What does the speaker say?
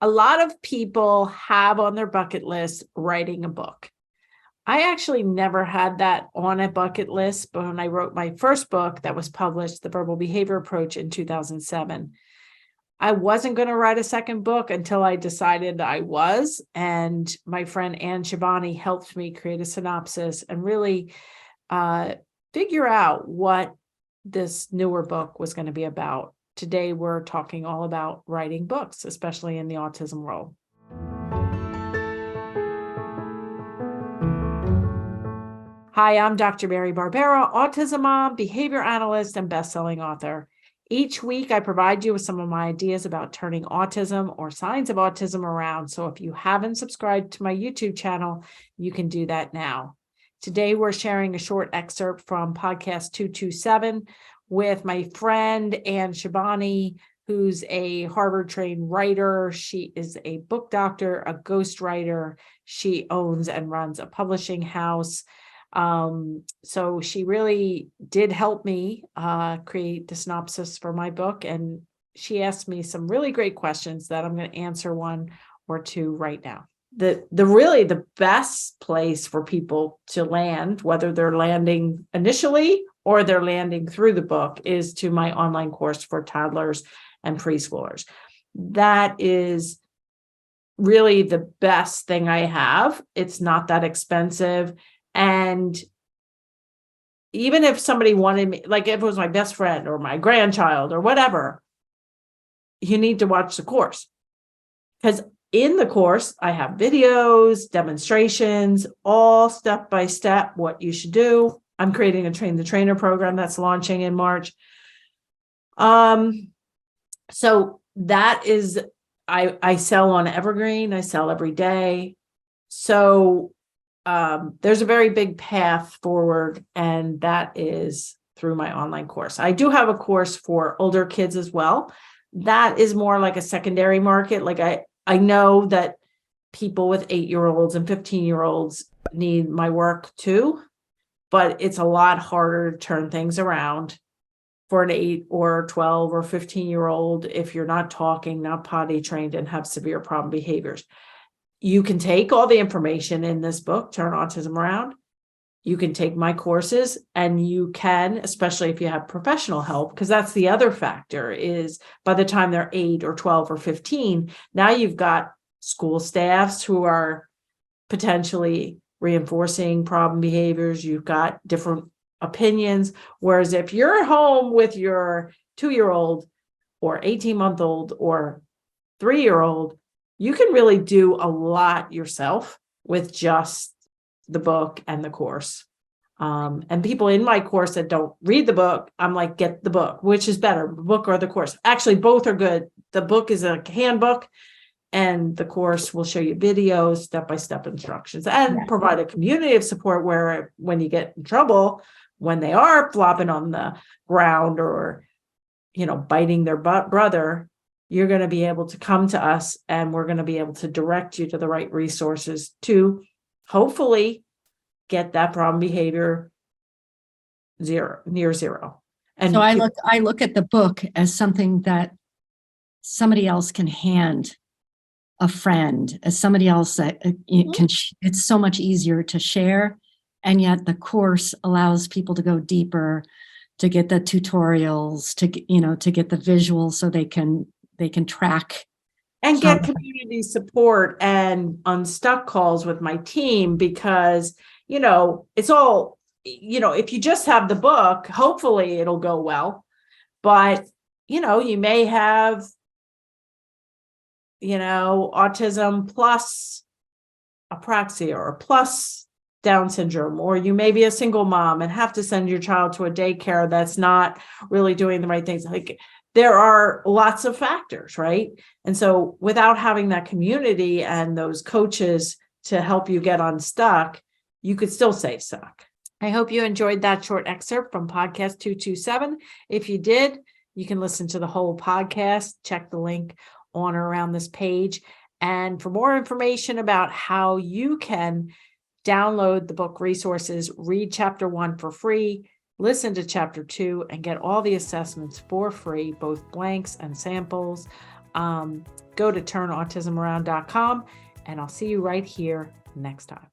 A lot of people have on their bucket list writing a book. I actually never had that on a bucket list, but when I wrote my first book that was published, The Verbal Behavior Approach, in 2007, I wasn't going to write a second book until I decided I was. And my friend Anne Sheibani helped me create a synopsis and really figure out what this newer book was going to be about. Today, we're talking all about writing books, especially in the autism world. Hi, I'm Dr. Mary Barbera, autism mom, behavior analyst, and best-selling author. Each week, I provide you with some of my ideas about turning autism or signs of autism around. So if you haven't subscribed to my YouTube channel, you can do that now. Today, we're sharing a short excerpt from podcast 227 with my friend Anne Sheibani, who's a Harvard-trained writer. She is a book doctor, a ghostwriter. She owns and runs a publishing house. So she really did help me create the synopsis for my book. And she asked me some really great questions that I'm going to answer one or two right now. The best place for people to land, whether they're landing initially or they're landing through the book, is to my online course for toddlers and preschoolers. That is really the best thing I have. It's not that expensive. And even if somebody wanted me, like if it was my best friend or my grandchild or whatever, you need to watch the course. Because in the course, I have videos, demonstrations, all step-by-step what you should do. I'm creating a Train the Trainer program that's launching in March. So that is, I sell on Evergreen. I sell every day. So there's a very big path forward, and that is through my online course. I do have a course for older kids as well. That is more like a secondary market. Like I know that people with 8-year-olds and 15-year-olds need my work too, but it's a lot harder to turn things around for an 8 or 12 or 15-year-old if you're not talking, not potty trained, and have severe problem behaviors. You can take all the information in this book, Turn Autism Around. You can take my courses, and you can, especially if you have professional help, because that's the other factor, is by the time they're 8 or 12 or 15, now you've got school staffs who are potentially reinforcing problem behaviors. You've got different opinions. Whereas if you're at home with your 2-year-old or 18-month-old or 3-year-old, you can really do a lot yourself with just the book and the course. And people in my course that don't read the book, I'm like, get the book. Which is better, the book or the course? Actually, both are good. The book is a handbook, and the course will show you videos, step-by-step instructions, and provide a community of support where when you get in trouble, when they are flopping on the ground or, biting their brother, you're going to be able to come to us, and we're going to be able to direct you to the right resources to hopefully get that problem behavior near zero. And so I look at the book as something that somebody else can hand a friend, as somebody else that it's so much easier to share. And yet the course allows people to go deeper, to get the tutorials, to get the visuals, so they can track and get community support and unstuck calls with my team, because, it's all, if you just have the book, hopefully it'll go well. But, you may have, autism plus apraxia or plus Down syndrome, or you may be a single mom and have to send your child to a daycare that's not really doing the right things. Like, there are lots of factors, right? And so without having that community and those coaches to help you get unstuck, you could still stay stuck. I hope you enjoyed that short excerpt from podcast 227. If you did, you can listen to the whole podcast. Check the link on or around this page. And for more information about how you can download the book resources, read chapter 1 for free, listen to chapter 2, and get all the assessments for free, both blanks and samples. Go to turnautismaround.com, and I'll see you right here next time.